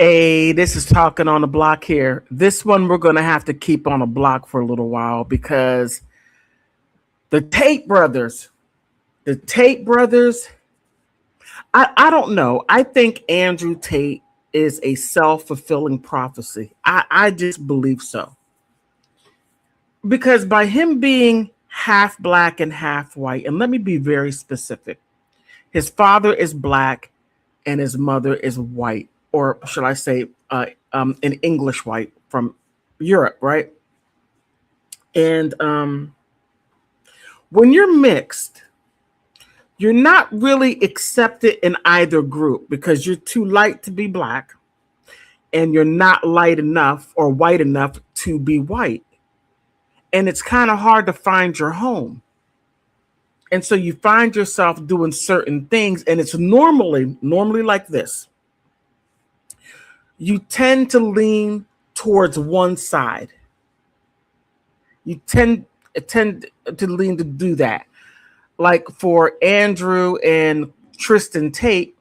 Hey, this is Talking on the Block here. This one we're going to have to keep on the block for a little while because the Tate brothers, the Tate brothers, I don't know. I think Andrew Tate is a self fulfilling prophecy. I just believe so. Because by him being half black and half white, and let me be very specific, his father is black and his mother is white, or should I say, an English white from Europe, right? And when you're mixed, you're not really accepted in either group because you're too light to be black and you're not light enough or white enough to be white. And it's kind of hard to find your home. And so you find yourself doing certain things, and it's normally like this. You tend to lean towards one side. You tend to lean to do that. Like for Andrew and Tristan Tate,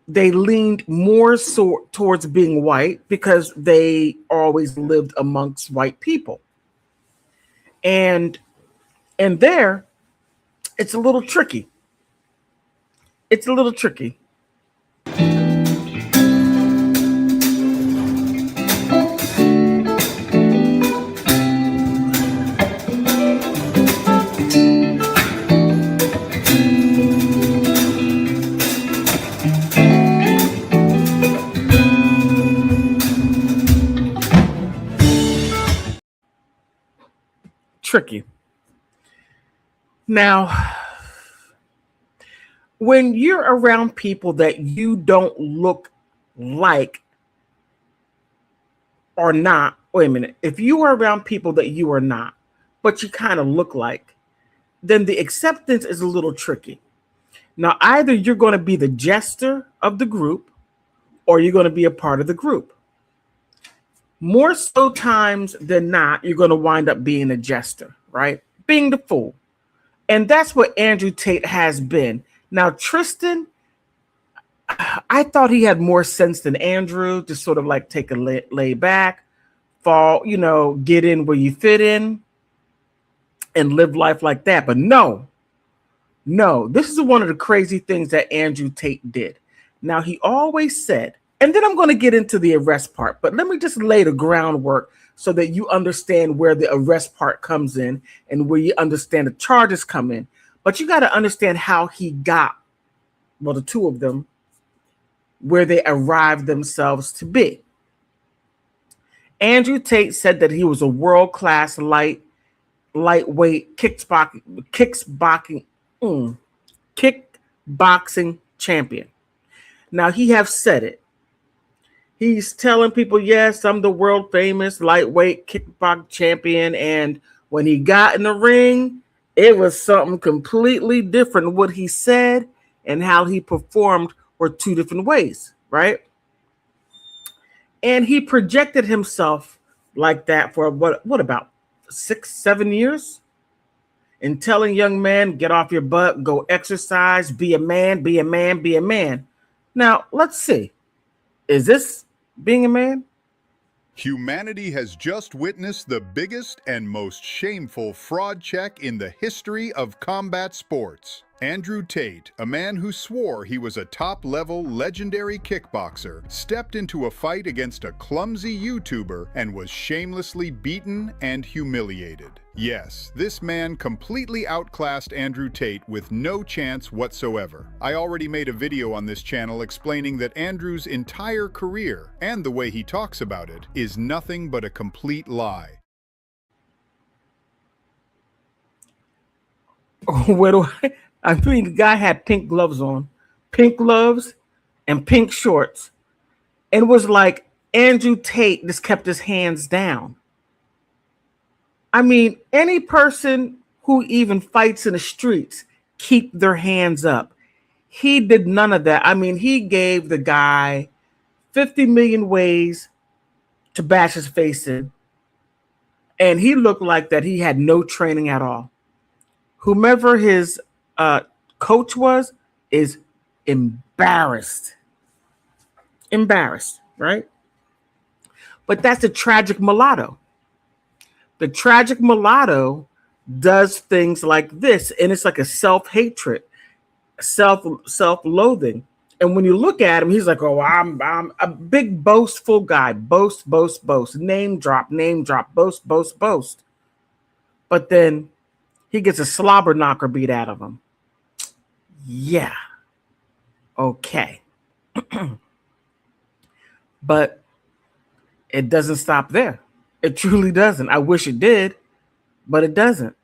they leaned more so towards being white because they always lived amongst white people. And there, it's a little tricky. It's a little tricky. Tricky. Now, when you're around people that you don't look like or not, wait a minute, if you are around people that you are not, but you kind of look like, then the acceptance is a little tricky. Now, either you're going to be the jester of the group or you're going to be a part of the group. More so times than not, you're going to wind up being a jester, right? Being the fool. And that's what Andrew Tate has been. Now, Tristan, I thought he had more sense than Andrew, to sort of like take a lay back, fall, get in where you fit in and live life like that. But no, this is one of the crazy things that Andrew Tate did. Now, he always said, and then I'm going to get into the arrest part, but let me just lay the groundwork so that you understand where the arrest part comes in and where you understand the charges come in. But you got to understand how he got, well, the two of them, where they arrived themselves to be. Andrew Tate said that he was a world-class lightweight kickboxing champion. Now, he have said it. He's telling people, yes, I'm the world famous lightweight kickboxing champion. And when he got in the ring, it was something completely different. What he said and how he performed were two different ways, right? And he projected himself like that for what about 6-7 years? And telling young men, get off your butt, go exercise, be a man, be a man, be a man. Now, let's see. Is this being a man? Humanity has just witnessed the biggest and most shameful fraud check in the history of combat sports. Andrew Tate, a man who swore he was a top-level legendary kickboxer, stepped into a fight against a clumsy YouTuber and was shamelessly beaten and humiliated. Yes, this man completely outclassed Andrew Tate with no chance whatsoever. I already made a video on this channel explaining that Andrew's entire career, and the way he talks about it, is nothing but a complete lie. Where do I mean, the guy had pink gloves on, pink gloves and pink shorts, and was like Andrew Tate just kept his hands down. I mean, any person who even fights in the streets keep their hands up. He did none of that. I mean, he gave the guy 50 million ways to bash his face in, and he looked like that he had no training at all. Whomever his coach was is embarrassed. right? But that's a tragic mulatto. The tragic mulatto does things like this, and it's like a self-hatred, self-loathing. And when you look at him, he's like, "Oh, I'm a big boastful guy. Boast, boast, boast. Name drop, boast, boast, boast." But then he gets a slobber knocker beat out of him. Yeah, okay. But it doesn't stop there. It truly doesn't. I wish it did, but it doesn't.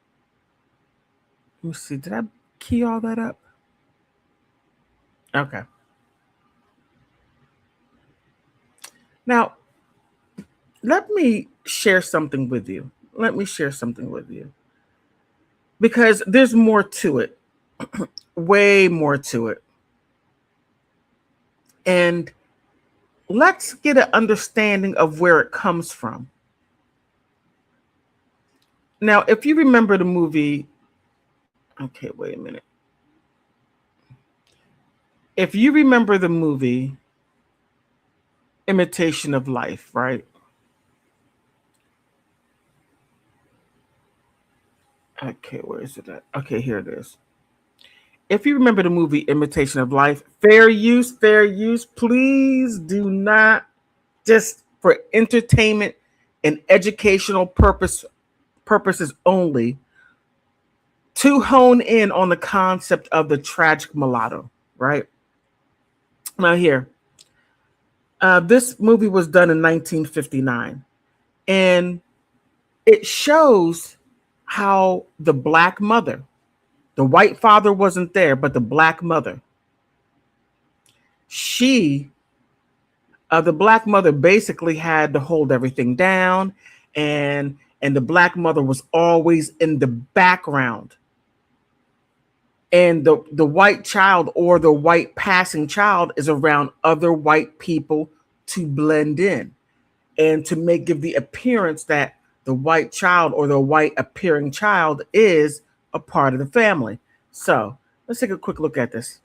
Let me see. Did I key all that up? Okay. Now, let me share something with you. Because there's more to it. Way more to it. And let's get an understanding of where it comes from. Now, if you remember the movie, okay, wait a minute. If you remember the movie Imitation of Life, right? Okay, where is it at? Okay, here it is. If you remember the movie Imitation of Life, fair use, please do not, just for entertainment and educational purposes only, to hone in on the concept of the tragic mulatto, right? Now here, this movie was done in 1959, and it shows how the black mother, the white father wasn't there, but the black mother, the black mother basically had to hold everything down, and the black mother was always in the background. And the white child, or the white passing child, is around other white people to blend in and to give the appearance that the white child, or the white appearing child, is a part of the family. So let's take a quick look at this.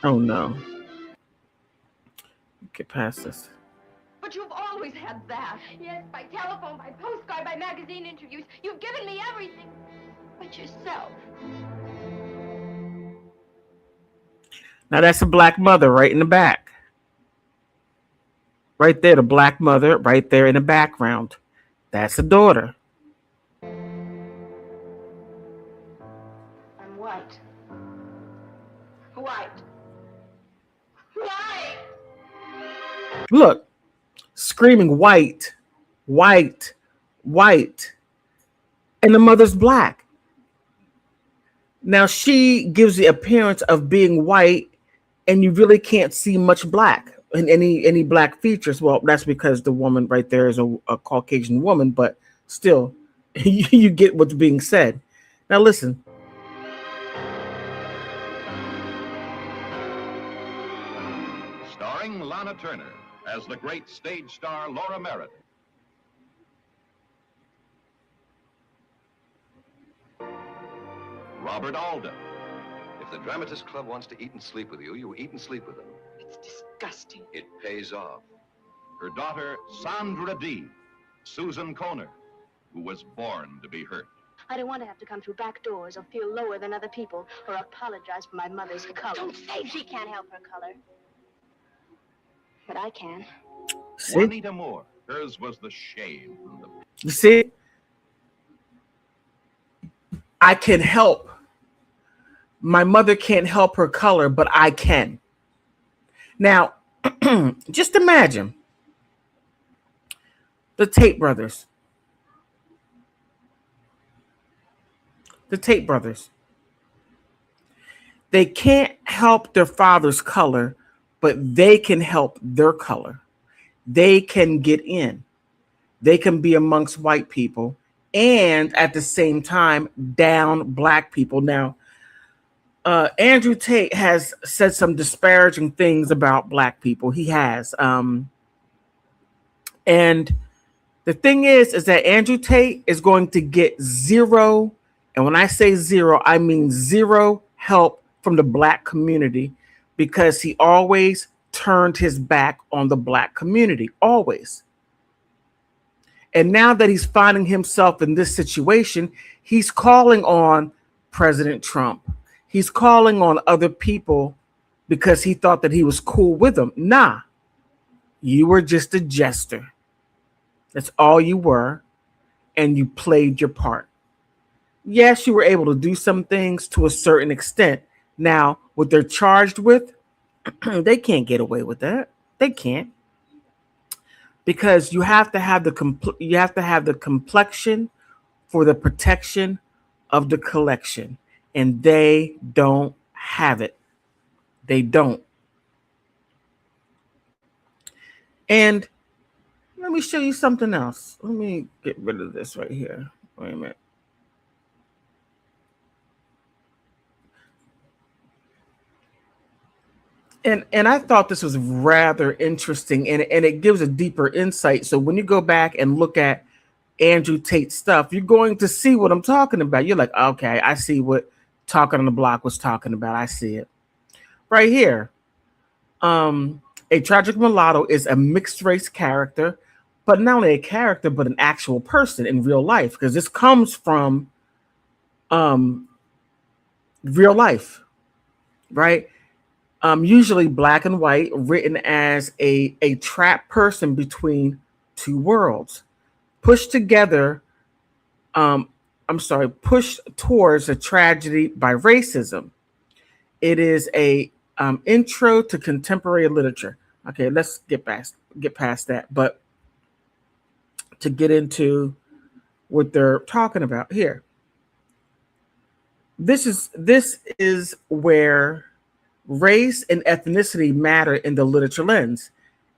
Oh no. Get past this. But you've always had that. Yes, by telephone, by postcard, by magazine interviews. You've given me everything. But yourself. Now that's a black mother right in the back. Right there, the black mother right there in the background. That's the daughter. I'm white. White. White! Look, screaming white, white, white. And the mother's black. Now she gives the appearance of being white, and you really can't see much black in any black features. Well, that's because the woman right there is a Caucasian woman, but still, you get what's being said. Now listen. Starring Lana Turner as the great stage star Laura Merritt. Robert Alden. If the Dramatist Club wants to eat and sleep with you, you eat and sleep with them. It's disgusting. It pays off. Her daughter, Sandra Dee, Susan Kohner, who was born to be hurt. I don't want to have to come through back doors, or feel lower than other people, or apologize for my mother's color. Don't say she can't help her color. But I can. See? Juanita Moore, hers was the shame. You see? I can help. My mother can't help her color, but I can. Now, just imagine the Tate Brothers. The Tate Brothers. They can't help their father's color, but they can help their color. They can get in. They can be amongst white people, and at the same time down black people. Now, Andrew Tate has said some disparaging things about black people. He has. And the thing is that Andrew Tate is going to get zero, and when I say zero, I mean zero help from the black community because he always turned his back on the black community, always. And now that he's finding himself in this situation, he's calling on President Trump. He's calling on other people because he thought that he was cool with them. Nah, you were just a jester. That's all you were. And you played your part. Yes, you were able to do some things to a certain extent. Now, what they're charged with, they can't get away with that. They can't. Because you have to have the complexion for the protection of the collection, and they don't have it. They don't. And let me show you something else. Let me get rid of this right here. Wait a minute. And I thought this was rather interesting, and it gives a deeper insight. So when you go back and look at Andrew Tate's stuff, you're going to see what I'm talking about. You're like, okay, I see what Talking on the Block was talking about. I see it right here. A tragic mulatto is a mixed race character, but not only a character, but an actual person in real life, because this comes from real life, right? Usually black and white, written as a trapped person between two worlds, pushed towards a tragedy by racism. It is a intro to contemporary literature. Okay, let's get past that. But to get into what they're talking about here, this is where race and ethnicity matter in the literature lens.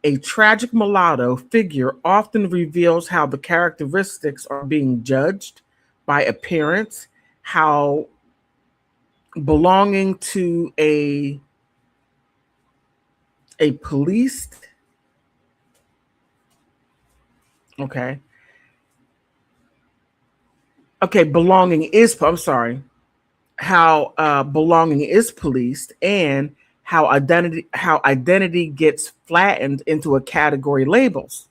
A tragic mulatto figure often reveals how the characteristics are being judged by appearance, how belonging to a policed, belonging is, how belonging is policed, and how identity gets flattened into a category labels.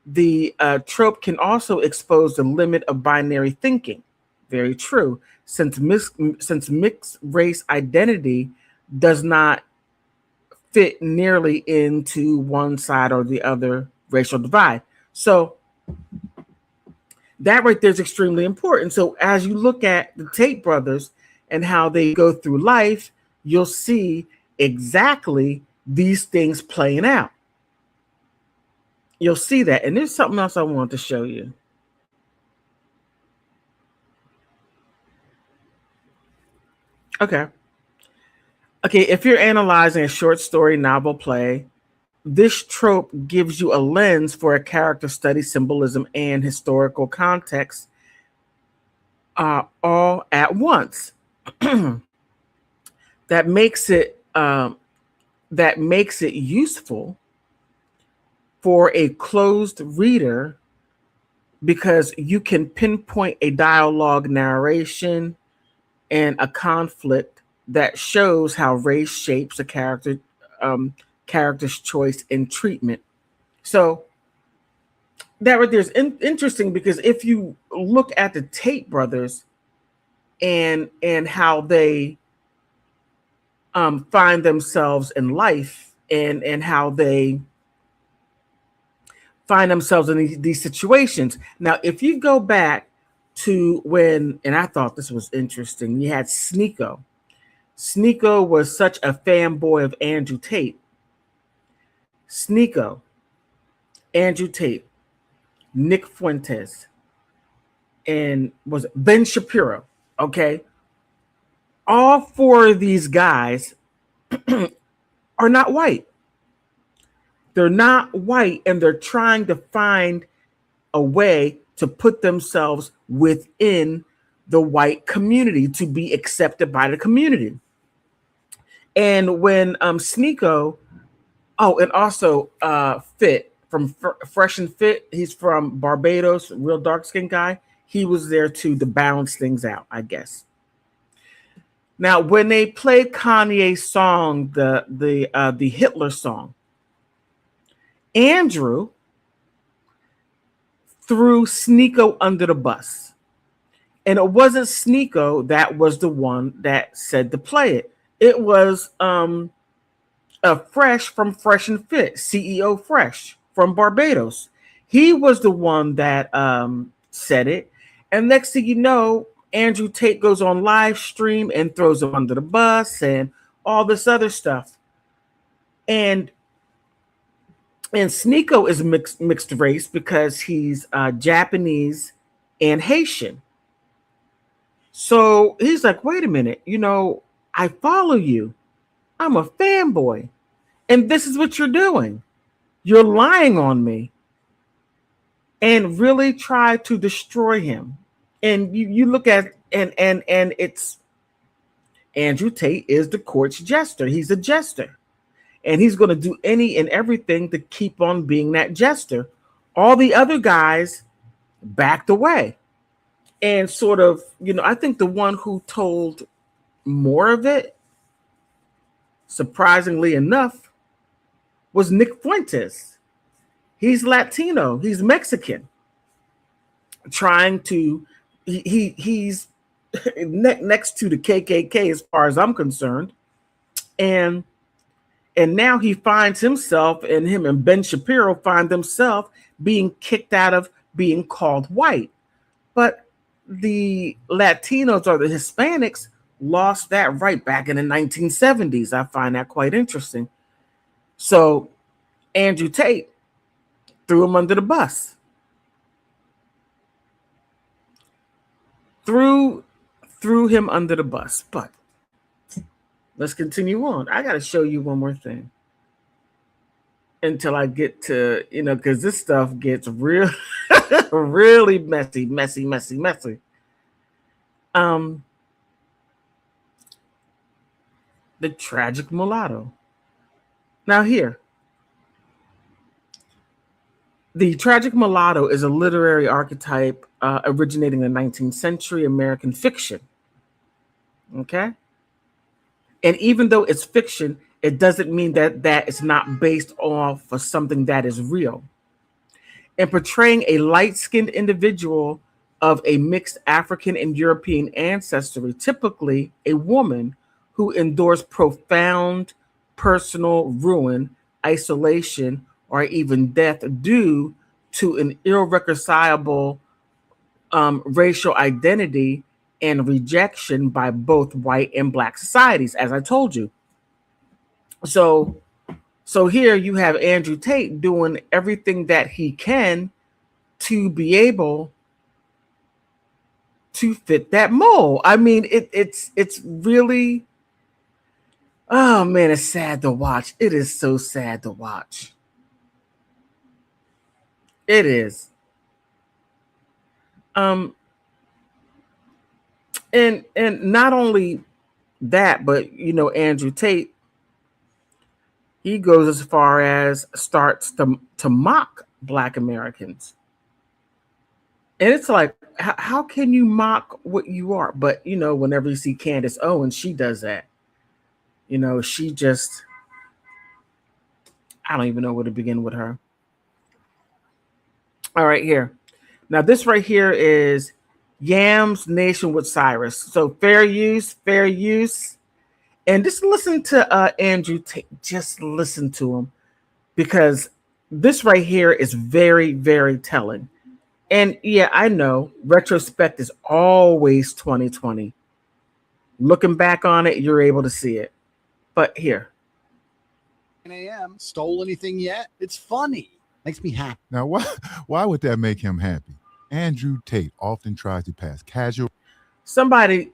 The trope can also expose the limit of binary thinking. Very true, since mixed race identity does not fit nearly into one side or the other racial divide. So that right there is extremely important. So as you look at the Tate brothers and how they go through life, you'll see exactly these things playing out. You'll see that. And there's something else I want to show you. Okay, if you're analyzing a short story, novel, play, this trope gives you a lens for a character study, symbolism, and historical context all at once. That makes it useful for a closed reader because you can pinpoint a dialogue, narration, and a conflict that shows how race shapes a character's choice in treatment. So that right there is interesting because if you look at the Tate brothers and how they find themselves in life and how they find themselves in these situations. Now, if you go back to when, and I thought this was interesting, you had Sneeko. Sneeko was such a fanboy of Andrew Tate. Sneeko, Andrew Tate, Nick Fuentes, and was Ben Shapiro. Okay. All four of these guys are not white. They're not white, and they're trying to find a way to put themselves within the white community to be accepted by the community. And when Sneeko, and also Fit from Fresh and Fit, he's from Barbados, real dark-skinned guy. He was there to balance things out, I guess. Now, when they played Kanye's song, the Hitler song, Andrew threw Sneeko under the bus. And it wasn't Sneeko that was the one that said to play it. It was a Fresh from Fresh and Fit, CEO Fresh from Barbados. He was the one that said it. And next thing you know, Andrew Tate goes on live stream and throws him under the bus and all this other stuff. And Sneeko is mixed race because he's Japanese and Haitian. So he's like, wait a minute, I follow you. I'm a fanboy. And this is what you're doing. You're lying on me. And really try to destroy him. And you look at and it's Andrew Tate is the court's jester. He's a jester. And he's going to do any and everything to keep on being that jester. All the other guys backed away. And sort of, I think the one who told more of it, surprisingly enough, was Nick Fuentes. He's Latino. He's Mexican. He's next to the KKK as far as I'm concerned. And now he finds himself, and him and Ben Shapiro find themselves being kicked out of being called white. But the Latinos or the Hispanics lost that right back in the 1970s. I find that quite interesting. So Andrew Tate threw him under the bus. Threw him under the bus. But let's continue on. I got to show you one more thing until I get to, because this stuff gets real, really messy. The tragic mulatto. Now here, the tragic mulatto is a literary archetype originating in 19th century American fiction. Okay? And even though it's fiction, it doesn't mean that it's not based off of something that is real. And portraying a light-skinned individual of a mixed African and European ancestry, typically a woman who endures profound personal ruin, isolation, or even death due to an irreconcilable racial identity and rejection by both white and black societies, as I told you. So here you have Andrew Tate doing everything that he can to be able to fit that mold. I mean, it's really, oh man, it's sad to watch. It is so sad to watch. It is. And not only that, but Andrew Tate, he goes as far as starts to mock Black Americans. And it's like, how can you mock what you are? But whenever you see Candace Owens, she does that. She just, I don't even know where to begin with her. All right, here. Now this right here is Yams Nation with Cyrus. So fair use. And just listen to Andrew Tate. Just listen to him, because this right here is very, very telling. And yeah, I know retrospect is always 2020. Looking back on it, you're able to see it. But here. 9 a.m. Stole anything yet? It's funny. Makes me happy. Now, why would that make him happy? Andrew Tate often tries to pass casual. Somebody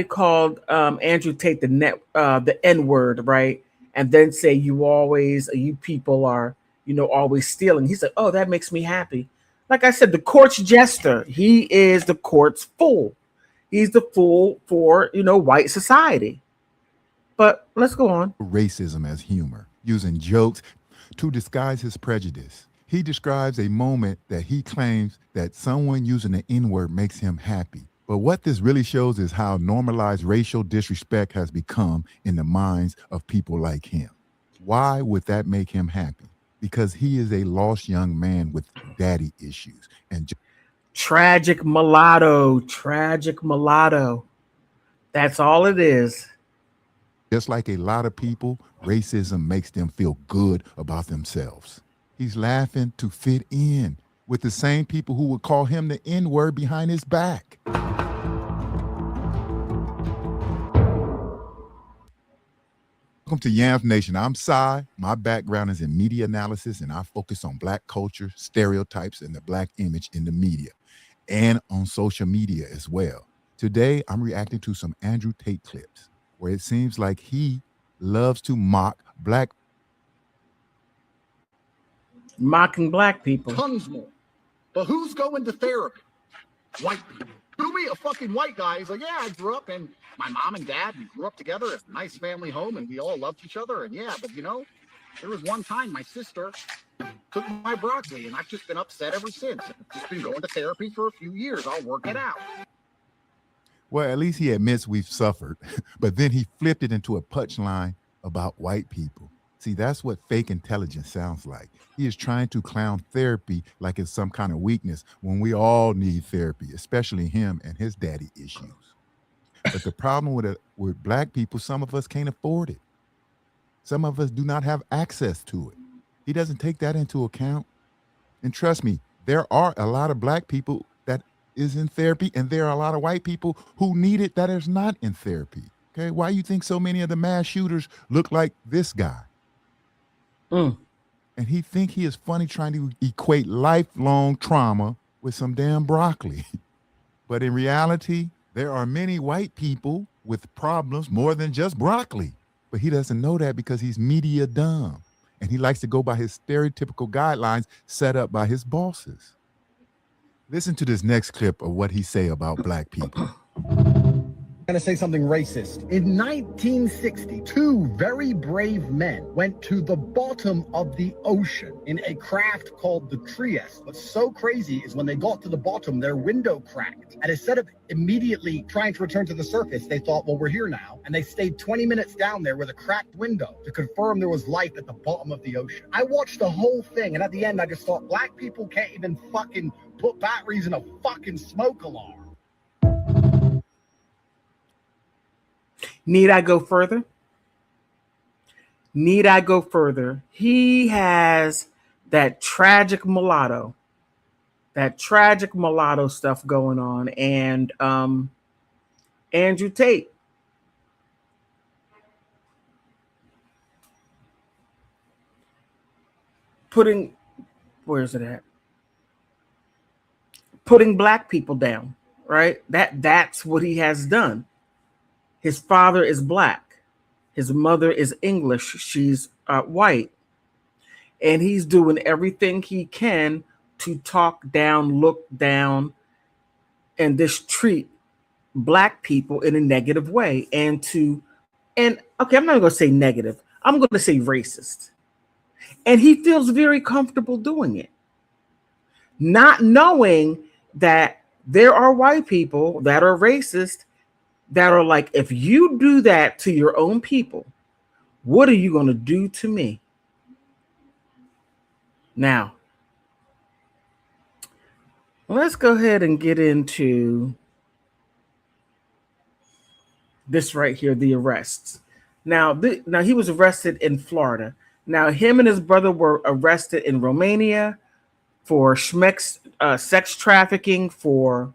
called Andrew Tate the N-word, right? And then say you people are, always stealing. He said, oh, that makes me happy. Like I said, the court's jester. He is the court's fool. He's the fool for, white society. But let's go on. Racism as humor, using jokes to disguise his prejudice. He describes a moment that he claims that someone using the N-word makes him happy. But what this really shows is how normalized racial disrespect has become in the minds of people like him. Why would that make him happy? Because he is a lost young man with daddy issues. And Tragic mulatto, tragic mulatto. That's all it is. just like a lot of people, racism makes them feel good about themselves. He's laughing to fit in with the same people who would call him the N-word behind his back. Welcome to Yams Nation. I'm Cy. My background is in media analysis, and I focus on Black culture, stereotypes, and the Black image in the media, and on social media as well. Today, I'm reacting to some Andrew Tate clips where it seems like he loves to mock Black. Mocking Black people. Tons more. But who's going to therapy? White people. Who be a fucking white guy? He's like, yeah, I grew up and my mom and dad, we grew up together. It's a nice family home and we all loved each other. And yeah, but you know, there was one time my sister took my broccoli and I've just been upset ever since. I've just been going to therapy for a few years. I'll work it out. Well, at least he admits we've suffered, but then he flipped it into a punchline about white people. See, that's what fake intelligence sounds like. He is trying to clown therapy like it's some kind of weakness when we all need therapy, especially him and his daddy issues. But the problem with Black people, some of us can't afford it. Some of us do not have access to it. He doesn't take that into account. And trust me, there are a lot of Black people that is in therapy, and there are a lot of white people who need it that is not in therapy. Okay, why you think so many of the mass shooters look like this guy? And he think he is funny trying to equate lifelong trauma with some damn broccoli. But in reality, there are many white people with problems more than just broccoli. But he doesn't know that because he's media dumb. And he likes to go by his stereotypical guidelines set up by his bosses. Listen to this next clip of what he say about Black people. I'm going to say something racist. In 1960, two very brave men went to the bottom of the ocean in a craft called the Trieste. What's so crazy is when they got to the bottom, their window cracked. And instead of immediately trying to return to the surface, they thought, well, we're here now. And they stayed 20 minutes down there with a cracked window to confirm there was life at the bottom of the ocean. I watched the whole thing, and at the end, I just thought, Black people can't even fucking put batteries in a fucking smoke alarm. Need I go further? Need I go further? He has that tragic mulatto stuff going on. And Andrew Tate, where's it at? Putting Black people down, right? That's what he has done. His father is Black. His mother is English. She's white. And he's doing everything he can to talk down, look down, and just treat Black people in a negative way. And okay, I'm not going to say negative. I'm going to say racist. And he feels very comfortable doing it. Not knowing that there are white people that are racist that are like, if you do that to your own people, what are you going to do to me? Now, let's go ahead and get into this right here, the arrests. Now he was arrested in Florida. Now, him and his brother were arrested in Romania for sex trafficking, for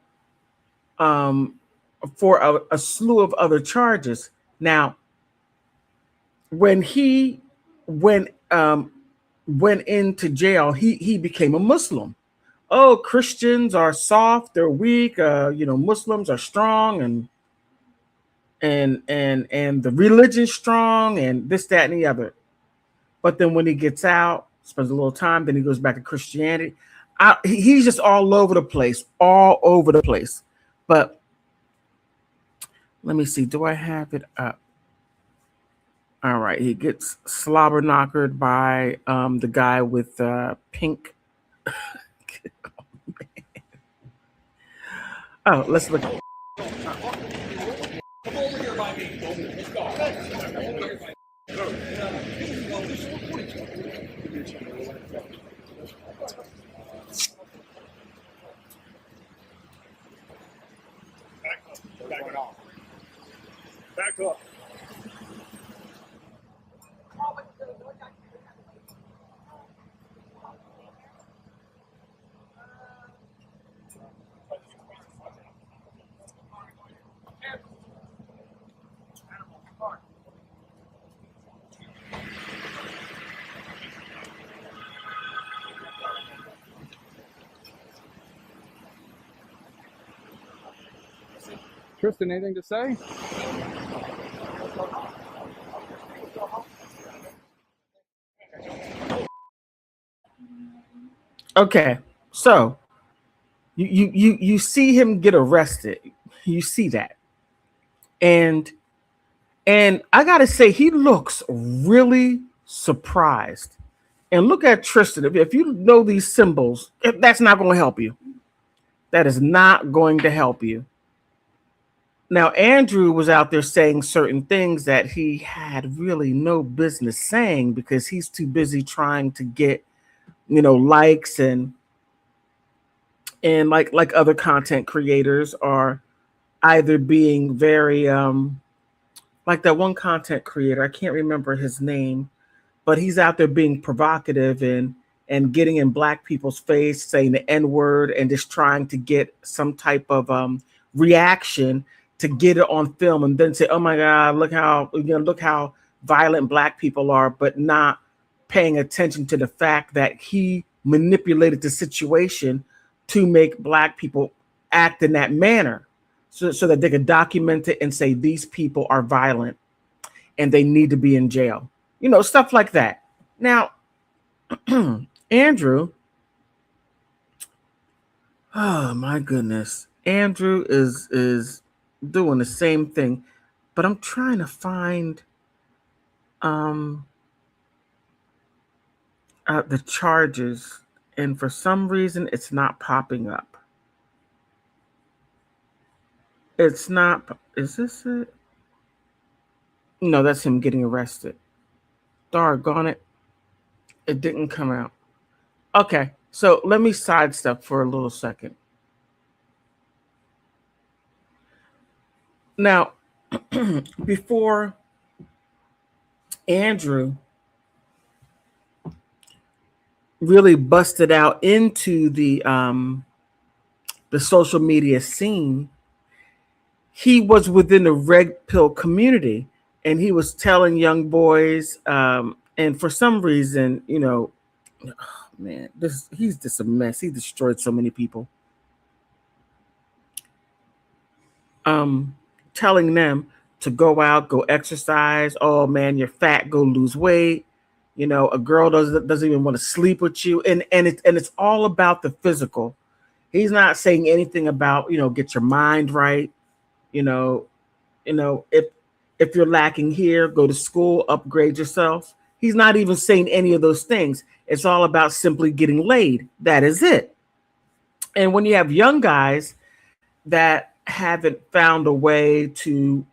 a slew of other charges. Now, when he went into jail, he became a Muslim. Oh, Christians are soft, they're weak. Muslims are strong, and the religion's strong, and this, that, and the other. But then when he gets out, spends a little time, then he goes back to Christianity. He's just all over the place. But let me see. Do I have it up? All right. He gets slobber knockered by the guy with pink. Oh, let's look. Back up. Tristan, anything to say? Okay, so you see him get arrested. You see that, and I gotta say he looks really surprised. And look at Tristan. If you know these symbols, that's not going to help you. That is not going to help you. Now, Andrew was out there saying certain things that he had really no business saying because he's too busy trying to get, likes and like other content creators are either being very like that one content creator, I can't remember his name, but he's out there being provocative and getting in black people's face, saying the N-word and just trying to get some type of reaction to get it on film and then say, oh my God, look how violent black people are, but not paying attention to the fact that he manipulated the situation to make black people act in that manner so that they could document it and say these people are violent and they need to be in jail. Stuff like that. Now, Andrew, oh my goodness, Andrew is doing the same thing, but I'm trying to find the charges, and for some reason it's not popping up. It's not. Is this it? No, that's him getting arrested. Doggone it. It didn't come out. Okay, so let me sidestep for a little second. Now, before Andrew really busted out into the social media scene, he was within the red pill community, and he was telling young boys, and for some reason, oh man, he's just a mess. He destroyed so many people. Telling them to go out, go exercise. Oh man, you're fat, go lose weight. A girl doesn't even want to sleep with you, and it's all about the physical. He's not saying anything about get your mind right. If you're lacking here, go to school, upgrade yourself. He's not even saying any of those things. It's all about simply getting laid. That is it. And when you have young guys that haven't found a way to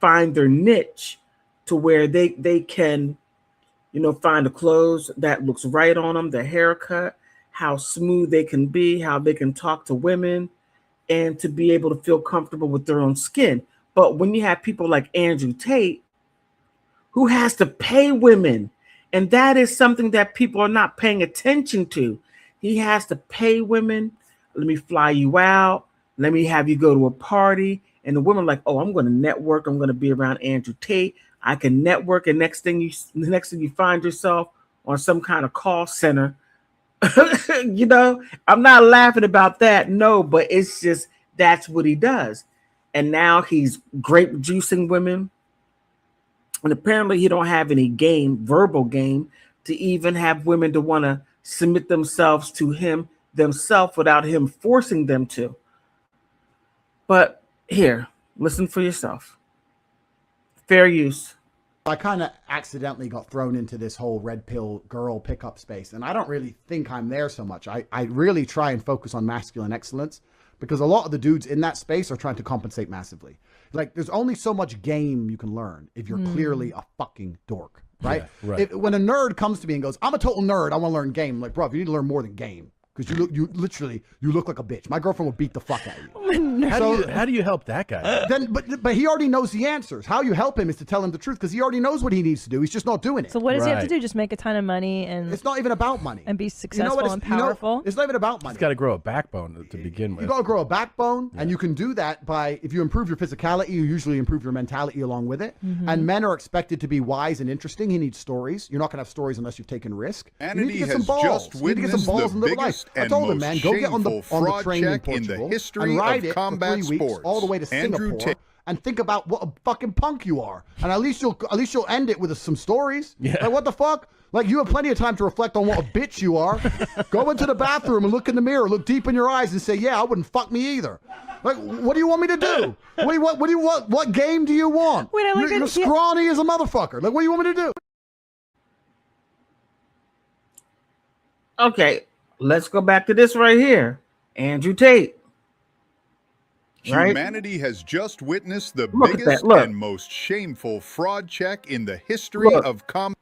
find their niche to where they can, find the clothes that looks right on them, the haircut, how smooth they can be, how they can talk to women, and to be able to feel comfortable with their own skin. But when you have people like Andrew Tate, who has to pay women, and that is something that people are not paying attention to. He has to pay women. Let me fly you out. Let me have you go to a party. And the women are like, oh, I'm going to network. I'm going to be around Andrew Tate. I can network. And the next thing you find yourself on some kind of call center. I'm not laughing about that. No, but it's just, that's what he does. And now he's grape juicing women. And apparently he don't have any verbal game, to even have women to want to submit themselves to him themselves without him forcing them to. But here, listen for yourself. Fair use. I kind of accidentally got thrown into this whole red pill girl pickup space, and I don't really think I'm there so much. I really try and focus on masculine excellence, because a lot of the dudes in that space are trying to compensate massively. Like, there's only so much game you can learn if you're clearly a fucking dork, right? Yeah, right. When a nerd comes to me and goes, I'm a total nerd, I want to learn game. I'm like, bro, you need to learn more than game. Because you look like a bitch. My girlfriend will beat the fuck out of you. How do you help that guy? But he already knows the answers. How you help him is to tell him the truth, because he already knows what he needs to do. He's just not doing it. So what does he have to do? Just make a ton of money and it's not even about money. And be successful and powerful. It's not even about money. He's got to grow a backbone to begin with. You got to grow a backbone, and you can do that by, if you improve your physicality, you usually improve your mentality along with it. And men are expected to be wise and interesting. He needs stories. You're not going to have stories unless you've taken risk. Hannity you need to get some has balls. just You need to get some balls witnessed and the live a life. biggest I and told him, most man, go get on the shameful train in fraud check in the Portugal history and ride of it for combat 3 weeks sports. all the way to Andrew Singapore. And think about what a fucking punk you are, and at least you'll end it with some stories. Yeah. Like, what the fuck? Like, you have plenty of time to reflect on what a bitch you are. Go into the bathroom and look in the mirror, look deep in your eyes, and say, "Yeah, I wouldn't fuck me either." Like, what do you want me to do? What game do you want? Wait, you're scrawny as a motherfucker. Like, what do you want me to do? Okay, let's go back to this right here. Andrew Tate. Right? Humanity has just witnessed the Look at biggest that, look. and most shameful fraud check in the history Look. of combat.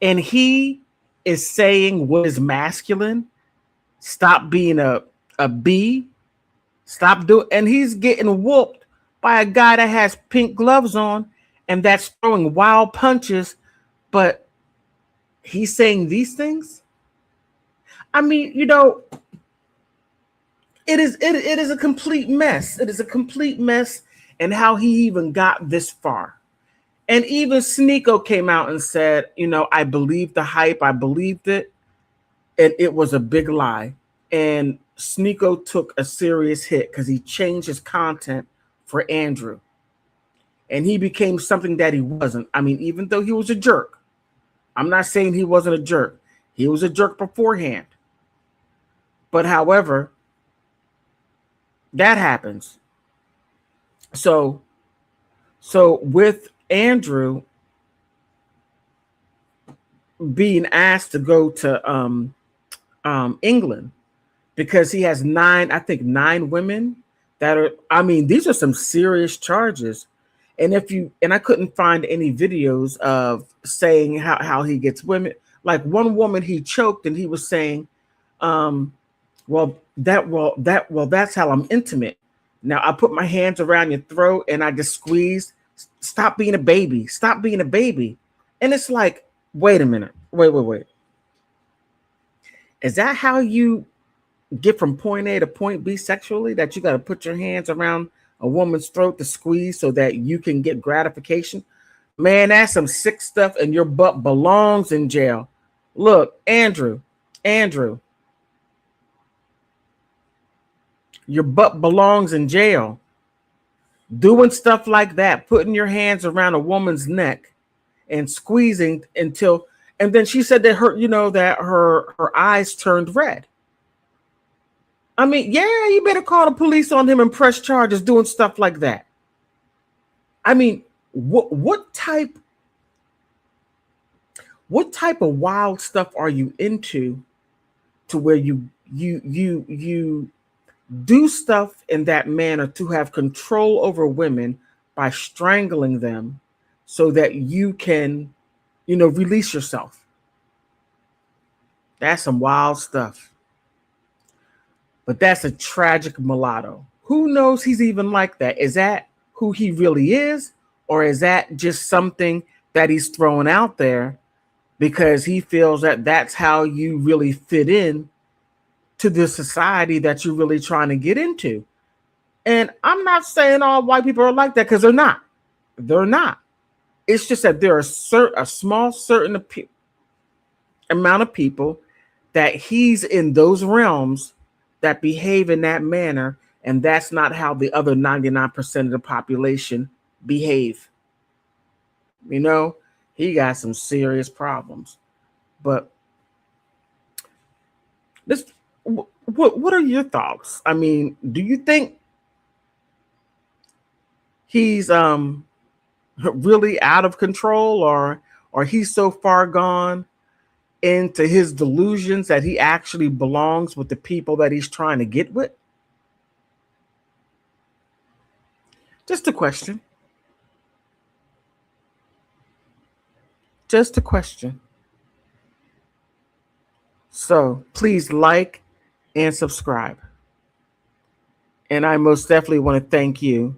And he is saying what is masculine. Stop being a B. Stop doing, and he's getting whooped by a guy that has pink gloves on and that's throwing wild punches, but he's saying these things. I mean, you know, it is a complete mess. It is a complete mess, and how he even got this far. And even Sneeko came out and said, you know, I believed the hype, I believed it, and it was a big lie. And Sneeko took a serious hit because he changed his content for Andrew. And he became something that he wasn't. I mean, even though he was a jerk, I'm not saying he wasn't a jerk. He was a jerk beforehand. But however, that happens. So with Andrew being asked to go to England, because he has nine women that are, I mean, these are some serious charges. And I couldn't find any videos of saying how he gets women. Like one woman he choked and he was saying, that's how I'm intimate. Now I put my hands around your throat and I just squeeze. Stop being a baby. Stop being a baby. And it's like, wait a minute. Wait. Is that how you get from point A to point B sexually? That you got to put your hands around a woman's throat to squeeze so that you can get gratification? Man, that's some sick stuff, and your butt belongs in jail. Look, Andrew, your butt belongs in jail. Doing stuff like that, putting your hands around a woman's neck and squeezing until, and then she said that her eyes turned red. I mean, yeah, you better call the police on him and press charges doing stuff like that. I mean, what type of wild stuff are you into to where you do stuff in that manner to have control over women by strangling them so that you can, release yourself? That's some wild stuff. But that's a tragic mulatto. Who knows he's even like that? Is that who he really is? Or is that just something that he's throwing out there because he feels that that's how you really fit in to the society that you're really trying to get into? And I'm not saying all white people are like that, because they're not. They're not. It's just that there are a small certain amount of people that he's in those realms that behave in that manner, and that's not how the other 99% of the population behave. He got some serious problems. But what are your thoughts? I mean, do you think he's really out of control, or he's so far gone into his delusions that he actually belongs with the people that he's trying to get with? Just a question. Just a question. So please like and subscribe. And I most definitely want to thank you